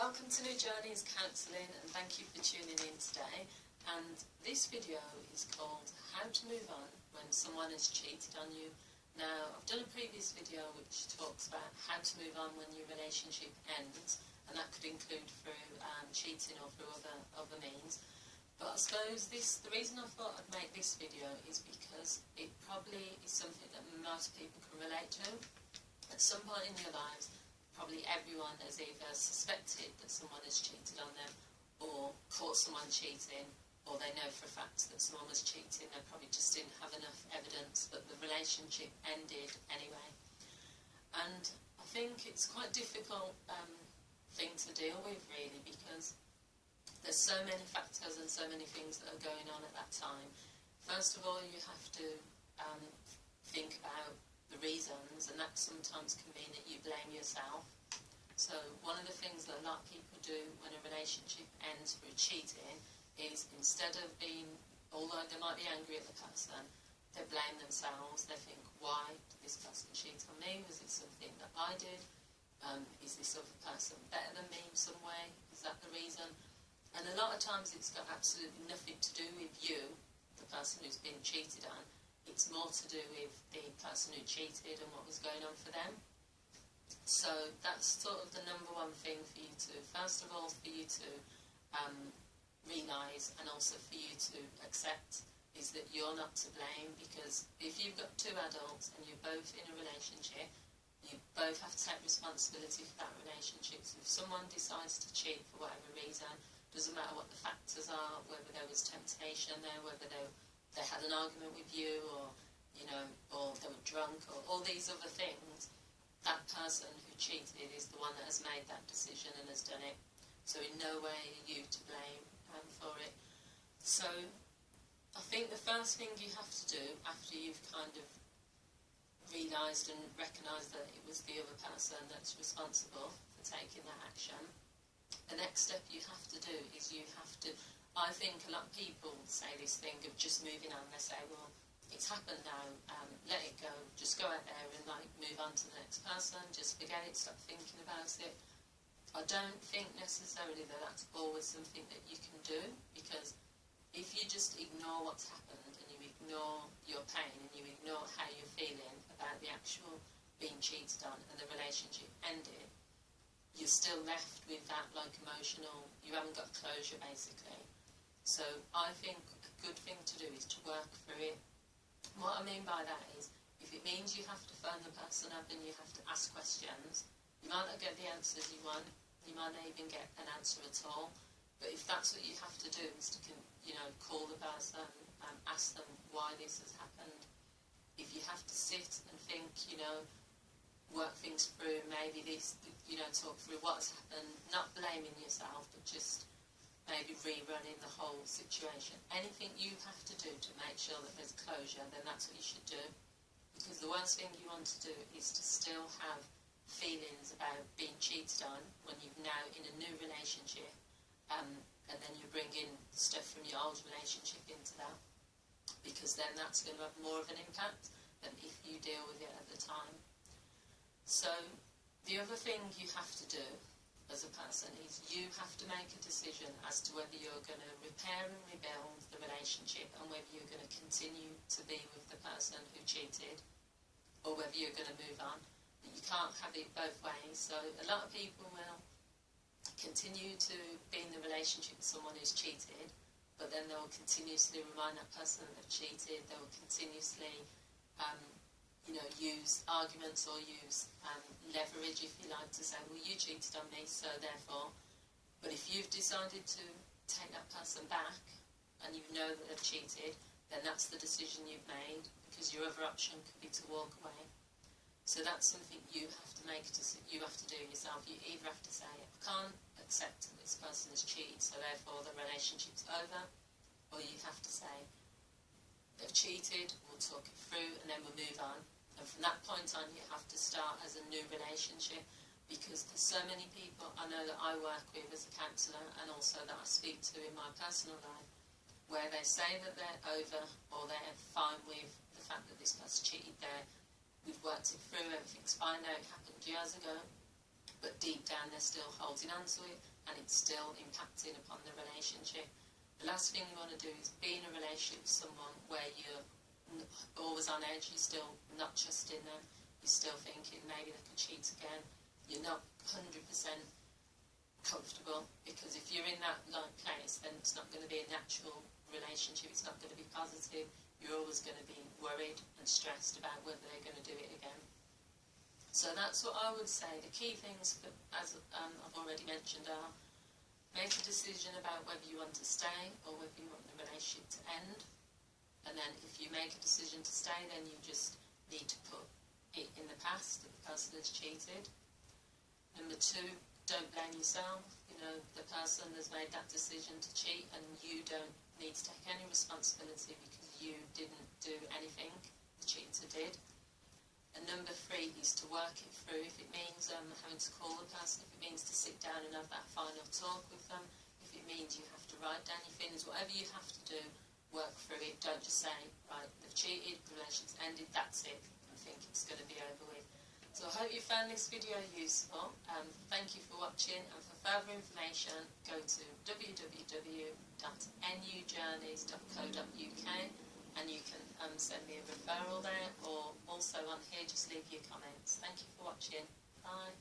Welcome to New Journeys Counselling, and thank you for tuning in today. And this video is called How to Move On When Someone Has Cheated on You. Now, I've done a previous video which talks about how to move on when your relationship ends, and that could include through cheating or through other means. But I suppose the reason I thought I'd make this video is because it probably is something that most people can relate to. At some point in their lives, probably everyone has either suspected that someone has cheated on them, or caught someone cheating, or they know for a fact that someone was cheating. They probably just didn't have enough evidence, but the relationship ended anyway. And I think it's quite a difficult thing to deal with, really, because there's so many factors and so many things that are going on at that time. First of all, you have to think about the reasons, and that sometimes can mean that you blame yourself. So one of the things that a lot of people do when a relationship ends through cheating is, instead of being, although they might be angry at the person, they blame themselves. They think, why did this person cheat on me? Was it something that I did? Is this other person better than me in some way? Is that the reason? And a lot of times it's got absolutely nothing to do with you, the person who's been cheated on. It's more to do with the person who cheated and what was going on for them. So that's sort of the number one thing for you to, first of all, for you to realise, and also for you to accept, is that you're not to blame. Because if you've got two adults and you're both in a relationship, you both have to take responsibility for that relationship. So if someone decides to cheat for whatever reason, doesn't matter what the factors are, whether there was temptation there, whether they had an argument with you, or or they were drunk, or all these other things, that person who cheated is the one that has made that decision and has done it. So in no way are you to blame for it. So I think the first thing you have to do, after you've kind of realised and recognised that it was the other person that's responsible for taking that action, the next step you have to do is you have to, I think a lot of people say this thing of just moving on. They say, well, it's happened now, let it go, just go out there and move on to the next person, just forget it, stop thinking about it. I don't think necessarily that that's always something that you can do, because if you just ignore what's happened, and you ignore your pain, and you ignore how you're feeling about the actual being cheated on and the relationship ended, you're still left with that emotional, you haven't got closure basically. So I think a good thing to do is to work through it. What I mean by that is, if it means you have to phone the person up and you have to ask questions, you might not get the answers you want, you might not even get an answer at all, but if that's what you have to do, is to call the person and ask them why this has happened. If you have to sit and think, work things through, maybe this, talk through what's happened, not blaming yourself, but just maybe rerunning the whole situation. Anything you have to do to make sure that there's closure, then that's what you should do. Because the worst thing you want to do is to still have feelings about being cheated on when you're now in a new relationship, and then you bring in stuff from your old relationship into that, because then that's going to have more of an impact than if you deal with it at the time. So the other thing you have to do as a person is you have to make a decision as to whether you're going to repair and rebuild the relationship, and whether you're going to continue to be with the person who cheated, or whether you're going to move on. You can't have it both ways. So a lot of people will continue to be in the relationship with someone who's cheated, but then they will continuously remind that person that they've cheated. They will continuously use arguments or use leverage, if you like, to say, well, you cheated on me, so therefore. But if you've decided to take that person back, and you know that they've cheated, then that's the decision you've made, because your other option could be to walk away. So that's something you have to make, you have to do yourself. You either have to say, I can't accept that this person has cheated, so therefore the relationship's over, or you have to say, they've cheated, we'll talk it through, and then we'll move on. And from that point on, you have to start as a new relationship, because there's so many people I know that I work with as a counsellor, and also that I speak to in my personal life, where they say that they're over, or they're fine with the fact that this person cheated. We've worked it through, everything's fine now, it happened years ago, but deep down they're still holding on to it and it's still impacting upon the relationship. The last thing you want to do is be in a relationship with someone where you're always on edge, you're still not trusting them, you're still thinking maybe they could cheat again, you're not 100% comfortable, because if you're in that place, then it's not going to be a natural relationship, it's not going to be positive, you're always going to be worried and stressed about whether they're going to do it again. So that's what I would say. The key things, as I've already mentioned, are make a decision about whether you want to stay or whether you want the relationship to end. And then if you make a decision to stay, then you just need to put it in the past that the person has cheated. Number two, don't blame yourself. You know, the person has made that decision to cheat and you don't need to take any responsibility because you didn't do anything, the cheater did. And number three is to work it through. If it means having to call the person, if it means to sit down and have that final talk with them, if it means you have to write down your feelings, whatever you have to do, work through it. Don't just say, right, they've cheated, the relationship's ended, that's it, and think it's going to be over with. So I hope you found this video useful. Thank you for watching, and for further information go to www.nujourneys.co.uk and you can send me a referral there, or also on here just leave your comments. Thank you for watching. Bye.